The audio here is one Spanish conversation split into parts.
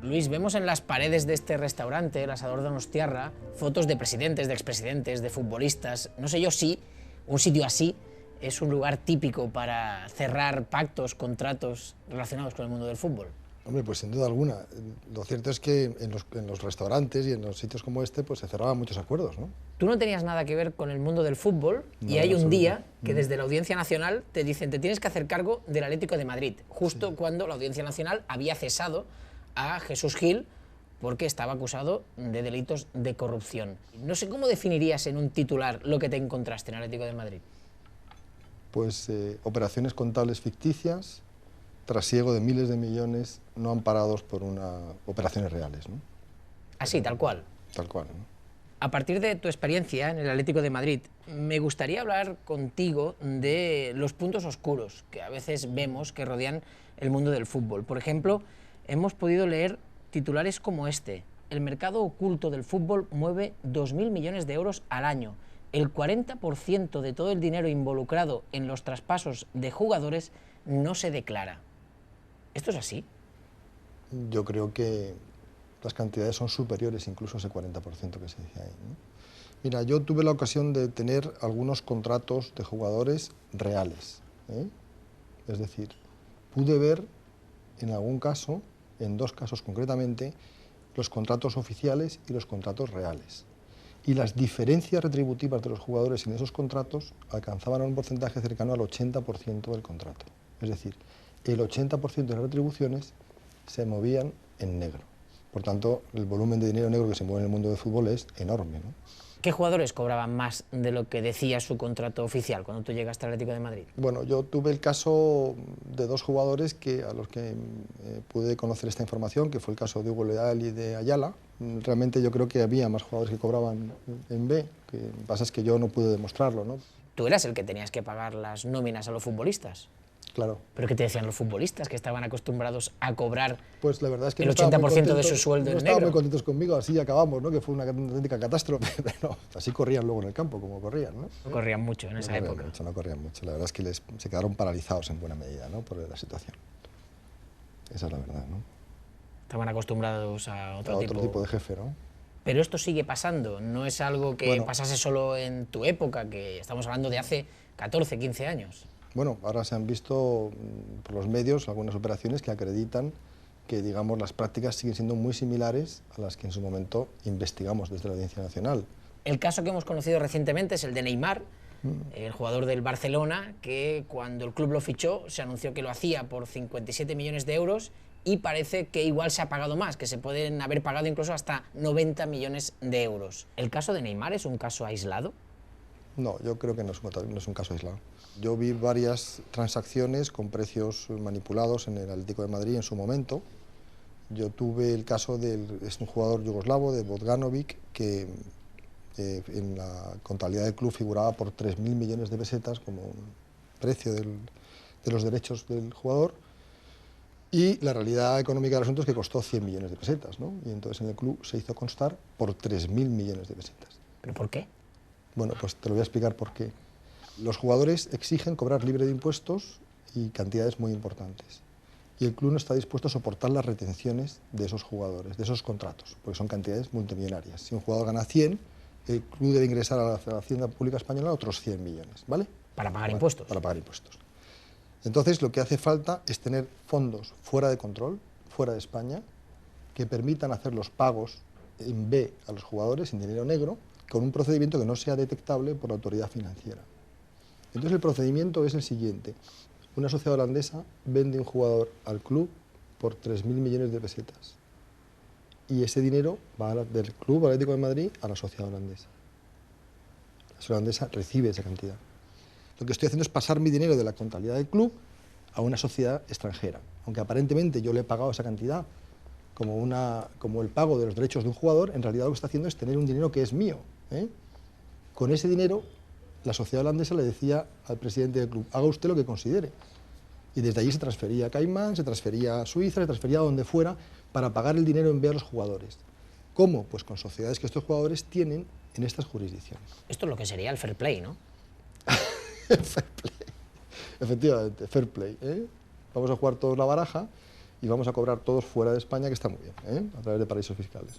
Luis, vemos en las paredes de este restaurante, el Asador Donostiarra, fotos de presidentes, de expresidentes, de futbolistas. No sé yo si un sitio así es un lugar típico para cerrar pactos, contratos relacionados con el mundo del fútbol. Hombre, pues sin duda alguna. Lo cierto es que en los restaurantes y en los sitios como este pues se cerraban muchos acuerdos, ¿no? Tú no tenías nada que ver con el mundo del fútbol y hay un día que desde la Audiencia Nacional te dicen te tienes que hacer cargo del Atlético de Madrid, justo cuando la Audiencia Nacional había cesado a Jesús Gil porque estaba acusado de delitos de corrupción. No sé cómo definirías en un titular lo que te encontraste en el Atlético de Madrid. Pues operaciones contables ficticias, trasiego de miles de millones no amparados por operaciones reales, ¿no? Así, tal cual. Tal cual, ¿no? A partir de tu experiencia en el Atlético de Madrid, me gustaría hablar contigo de los puntos oscuros que a veces vemos que rodean el mundo del fútbol. Por ejemplo, hemos podido leer titulares como este: el mercado oculto del fútbol mueve 2.000 millones de euros al año. El 40% de todo el dinero involucrado en los traspasos de jugadores no se declara. ¿Esto es así? Yo creo que las cantidades son superiores incluso a ese 40% que se dice ahí, ¿no? Mira, yo tuve la ocasión de tener algunos contratos de jugadores reales, ¿eh? Es decir, pude ver en algún caso, en dos casos concretamente, los contratos oficiales y los contratos reales. Y las diferencias retributivas de los jugadores en esos contratos alcanzaban un porcentaje cercano al 80% del contrato. Es decir, el 80% de las retribuciones se movían en negro. Por tanto, el volumen de dinero negro que se mueve en el mundo del fútbol es enorme, ¿no? ¿Qué jugadores cobraban más de lo que decía su contrato oficial cuando tú llegaste al Atlético de Madrid? Bueno, yo tuve el caso de dos jugadores a los que pude conocer esta información, que fue el caso de Hugo Leal y de Ayala. Realmente yo creo que había más jugadores que cobraban en B, lo que pasa es que yo no pude demostrarlo, ¿no? Tú eras el que tenías que pagar las nóminas a los futbolistas. Claro. ¿Pero qué te decían los futbolistas, que estaban acostumbrados a cobrar pues la verdad es que el no 80% de su sueldo en negro? No negro? estaban muy contentos conmigo, así acabamos, ¿no? Que fue una auténtica catástrofe, pero así corrían luego en el campo, como corrían, ¿no? No corrían mucho en esa época. No corrían mucho, la verdad es que se quedaron paralizados en buena medida, ¿no? Por la situación. Esa es la verdad, ¿no? Estaban acostumbrados a otro tipo de jefe, ¿no? Pero esto sigue pasando, no es algo que pasase solo en tu época, que estamos hablando de hace 14, 15 años. Bueno, ahora se han visto por los medios algunas operaciones que acreditan que, digamos, las prácticas siguen siendo muy similares a las que en su momento investigamos desde la Audiencia Nacional. El caso que hemos conocido recientemente es el de Neymar, el jugador del Barcelona, que cuando el club lo fichó se anunció que lo hacía por 57 millones de euros y parece que igual se ha pagado más, que se pueden haber pagado incluso hasta 90 millones de euros. ¿El caso de Neymar es un caso aislado? No, yo creo que no es un caso aislado. Yo vi varias transacciones con precios manipulados en el Atlético de Madrid en su momento. Yo tuve el caso es un jugador yugoslavo, de Bogdanovic, que en la contabilidad del club figuraba por 3.000 millones de pesetas como precio de los derechos del jugador, y la realidad económica del asunto es que costó 100 millones de pesetas, ¿no? Y entonces en el club se hizo constar por 3.000 millones de pesetas. ¿Pero por qué? Bueno, pues te lo voy a explicar por qué. Los jugadores exigen cobrar libre de impuestos y cantidades muy importantes. Y el club no está dispuesto a soportar las retenciones de esos jugadores, de esos contratos, porque son cantidades multimillonarias. Si un jugador gana 100, el club debe ingresar a la Hacienda Pública Española otros 100 millones, ¿vale? Para pagar impuestos. Para pagar impuestos. Entonces, lo que hace falta es tener fondos fuera de control, fuera de España, que permitan hacer los pagos en B a los jugadores en dinero negro, con un procedimiento que no sea detectable por la autoridad financiera. Entonces el procedimiento es el siguiente: una sociedad holandesa vende un jugador al club por 3.000 millones de pesetas y ese dinero va del Club Atlético de Madrid a la sociedad holandesa. La sociedad holandesa recibe esa cantidad. Lo que estoy haciendo es pasar mi dinero de la contabilidad del club a una sociedad extranjera, aunque aparentemente yo le he pagado esa cantidad como el pago de los derechos de un jugador. En realidad lo que está haciendo es tener un dinero que es mío, ¿eh? Con ese dinero, la sociedad holandesa le decía al presidente del club: haga usted lo que considere. Y desde allí se transfería a Caimán, se transfería a Suiza, se transfería a donde fuera para pagar el dinero en vez a los jugadores. ¿Cómo? Pues con sociedades que estos jugadores tienen en estas jurisdicciones. Esto es lo que sería el fair play, ¿no? Fair play. Efectivamente, fair play, ¿eh? Vamos a jugar todos la baraja y vamos a cobrar todos fuera de España, que está muy bien, ¿eh? A través de paraísos fiscales.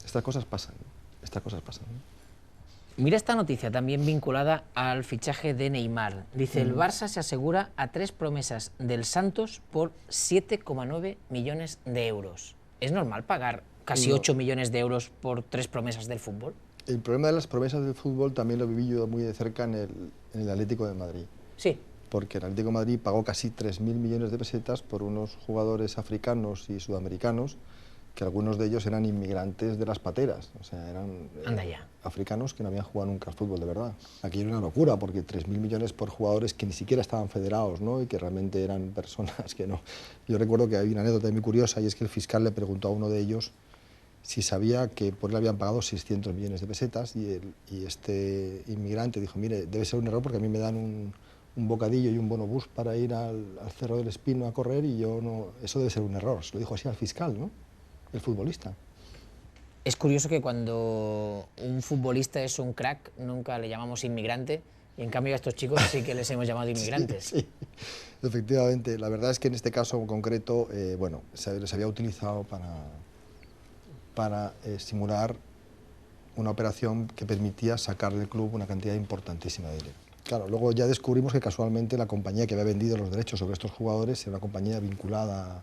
Estas cosas pasan, ¿no? Estas cosas pasan, ¿no? Mira esta noticia también vinculada al fichaje de Neymar. Dice, el Barça se asegura a 3 promesas del Santos por 7,9 millones de euros. ¿Es normal pagar casi 8 millones de euros por 3 promesas del fútbol? El problema de las promesas del fútbol también lo viví yo muy de cerca en el Atlético de Madrid. Sí. Porque el Atlético de Madrid pagó casi 3.000 millones de pesetas por unos jugadores africanos y sudamericanos, que algunos de ellos eran inmigrantes de las pateras, o sea, eran Anda ya. africanos que no habían jugado nunca al fútbol de verdad. Aquí era una locura, porque 3.000 millones por jugadores que ni siquiera estaban federados, ¿no? Y que realmente eran personas que no... Yo recuerdo que hay una anécdota muy curiosa, y es que el fiscal le preguntó a uno de ellos si sabía que por él habían pagado 600 millones de pesetas, y este inmigrante dijo, mire, debe ser un error porque a mí me dan un bocadillo y un bonobús para ir al Cerro del Espino a correr, y yo no... Eso debe ser un error. Se lo dijo así al fiscal, ¿no? El futbolista. Es curioso que cuando un futbolista es un crack, nunca le llamamos inmigrante, y en cambio a estos chicos sí que les hemos llamado inmigrantes. Sí, sí, efectivamente. La verdad es que en este caso en concreto, bueno, les había utilizado para simular una operación que permitía sacar del club una cantidad importantísima de dinero. Claro, luego ya descubrimos que casualmente la compañía que había vendido los derechos sobre estos jugadores era una compañía vinculada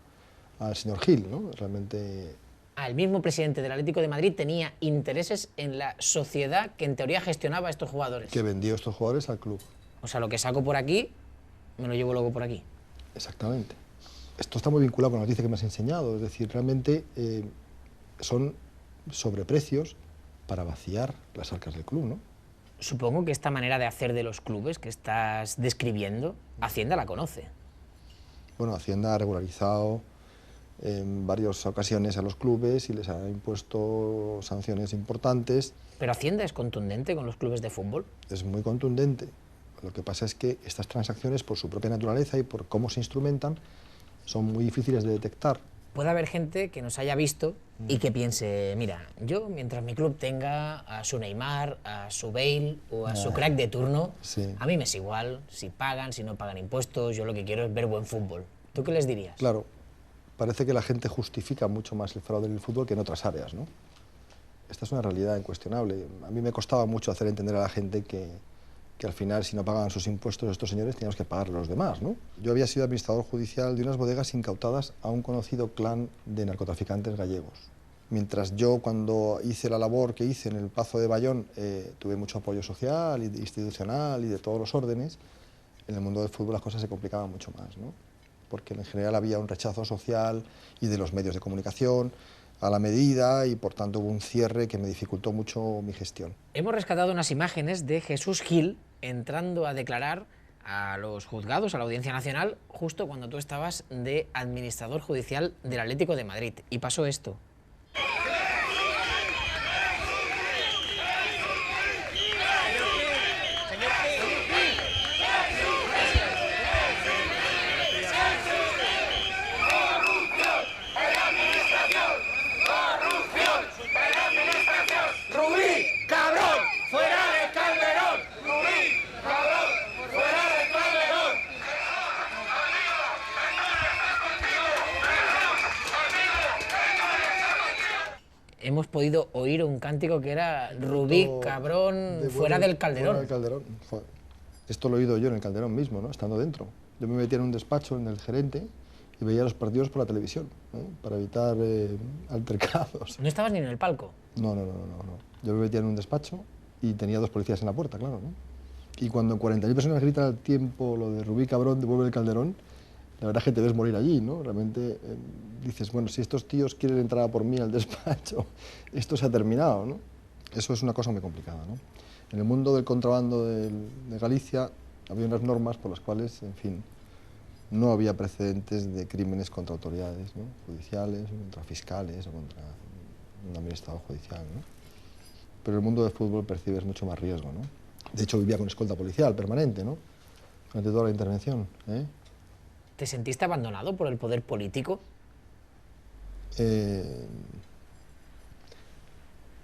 al señor Gil, ¿no? Realmente... El mismo presidente del Atlético de Madrid tenía intereses en la sociedad que en teoría gestionaba a estos jugadores. Que vendió estos jugadores al club. O sea, lo que saco por aquí, me lo llevo luego por aquí. Exactamente. Esto está muy vinculado con la noticia que me has enseñado, es decir, realmente son sobreprecios para vaciar las arcas del club, ¿no? Supongo que esta manera de hacer de los clubes que estás describiendo, Hacienda la conoce. Bueno, Hacienda ha regularizado en varias ocasiones a los clubes y les ha impuesto sanciones importantes. ¿Pero Hacienda es contundente con los clubes de fútbol? Es muy contundente. Lo que pasa es que estas transacciones, por su propia naturaleza y por cómo se instrumentan, son muy difíciles de detectar. Puede haber gente que nos haya visto y que piense, mira, yo mientras mi club tenga a su Neymar, a su Bale o a su crack de turno, sí. A mí me es igual si pagan, si no pagan impuestos, yo lo que quiero es ver buen fútbol. ¿Tú qué les dirías? Claro, parece que la gente justifica mucho más el fraude en el fútbol que en otras áreas, ¿no? Esta es una realidad incuestionable. A mí me costaba mucho hacer entender a la gente que al final, si no pagaban sus impuestos estos señores, teníamos que pagarle a los demás, ¿no? Yo había sido administrador judicial de unas bodegas incautadas a un conocido clan de narcotraficantes gallegos. Mientras yo, cuando hice la labor que hice en el Pazo de Bayón, tuve mucho apoyo social, institucional y de todos los órdenes, en el mundo del fútbol las cosas se complicaban mucho más, ¿no? Porque en general había un rechazo social y de los medios de comunicación a la medida, y por tanto hubo un cierre que me dificultó mucho mi gestión. Hemos rescatado unas imágenes de Jesús Gil entrando a declarar a los juzgados, a la Audiencia Nacional, justo cuando tú estabas de administrador judicial del Atlético de Madrid. Y pasó esto. Hemos podido oír un cántico que era Rubí, cabrón, fuera del Calderón. Fuera del Calderón. Esto lo he oído yo en el Calderón mismo, ¿no? Estando dentro. Yo me metía en un despacho en el gerente y veía los partidos por la televisión, ¿no? Para evitar altercados. ¿No estabas ni en el palco? No. Yo me metía en un despacho y tenía 2 policías en la puerta, claro, ¿no? Y cuando 40.000 personas gritan al tiempo lo de Rubí, cabrón, devuelve el Calderón, la verdad es que te ves morir allí, ¿no? Realmente dices, bueno, si estos tíos quieren entrar a por mí al despacho, esto se ha terminado, ¿no? Eso es una cosa muy complicada, ¿no? En el mundo del contrabando de Galicia había unas normas por las cuales, en fin, no había precedentes de crímenes contra autoridades, ¿no? Judiciales, o contra fiscales, o contra un administrador judicial, ¿no? Pero en el mundo del fútbol percibes mucho más riesgo, ¿no? De hecho, vivía con escolta policial permanente, ¿no? Durante toda la intervención, ¿eh? ¿Te sentiste abandonado por el poder político?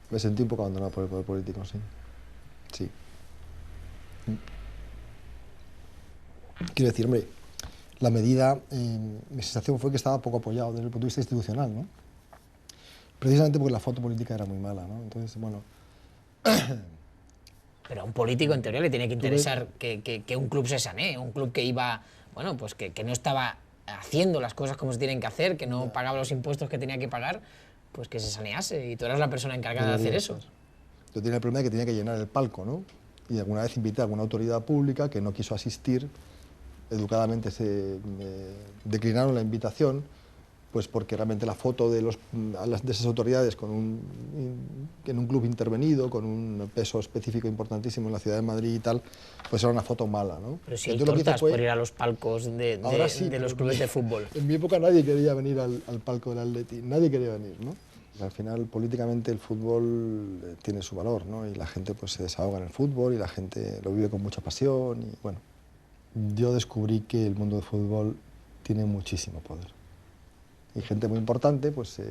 Me sentí un poco abandonado por el poder político, sí. Sí. Quiero decir, hombre, la medida, mi sensación fue que estaba poco apoyado desde el punto de vista institucional, ¿no? Precisamente porque la foto política era muy mala, ¿no? Entonces, bueno... Pero a un político, en teoría, le tiene que interesar que un club se sanee, un club que iba, bueno, pues que no estaba haciendo las cosas como se tienen que hacer, que no pagaba los impuestos que tenía que pagar, pues que se sanease. Y tú eras la persona encargada de hacer eso. Yo tenía el problema de que tenía que llenar el palco, ¿no? Y alguna vez invité a alguna autoridad pública que no quiso asistir, educadamente se declinaron la invitación, pues porque realmente la foto de esas autoridades en un club intervenido, con un peso específico importantísimo en la ciudad de Madrid y tal, pues era una foto mala, ¿no? Pero si hay tortas por ir a los palcos de los clubes de fútbol. En mi época nadie quería venir al palco del Atleti, nadie quería venir, ¿no? Al final, políticamente, el fútbol tiene su valor, ¿no? Y la gente pues se desahoga en el fútbol y la gente lo vive con mucha pasión y, bueno, yo descubrí que el mundo del fútbol tiene muchísimo poder. Y gente muy importante, pues,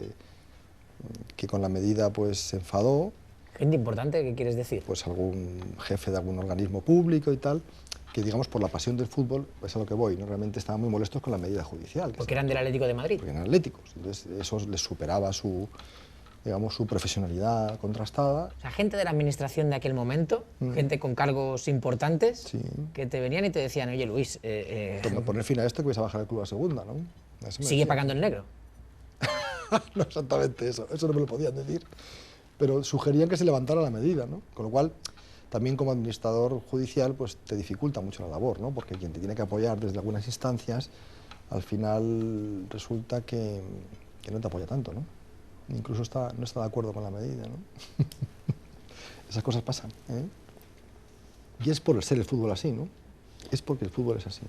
que con la medida pues se enfadó. ¿Gente importante? ¿Qué quieres decir? Pues algún jefe de algún organismo público y tal, que digamos por la pasión del fútbol, es a lo que voy, ¿no? Realmente estaban muy molestos con la medida judicial. Porque eran del Atlético de Madrid. Porque eran atléticos, entonces eso les superaba su, digamos, su profesionalidad contrastada. O sea, gente de la administración de aquel momento, gente con cargos importantes, sí, que te venían y te decían, oye Luis... Para poner fin a esto que vais a bajar el club a segunda, ¿no? ¿Sigue pagando el negro? No exactamente eso no me lo podían decir, pero sugerían que se levantara la medida, ¿no? Con lo cual, también como administrador judicial, pues te dificulta mucho la labor, ¿no? Porque quien te tiene que apoyar desde algunas instancias, al final resulta que no te apoya tanto, ¿no? Incluso no está de acuerdo con la medida, ¿no? Esas cosas pasan, ¿eh? Y es por ser el fútbol así, ¿no? Es porque el fútbol es así.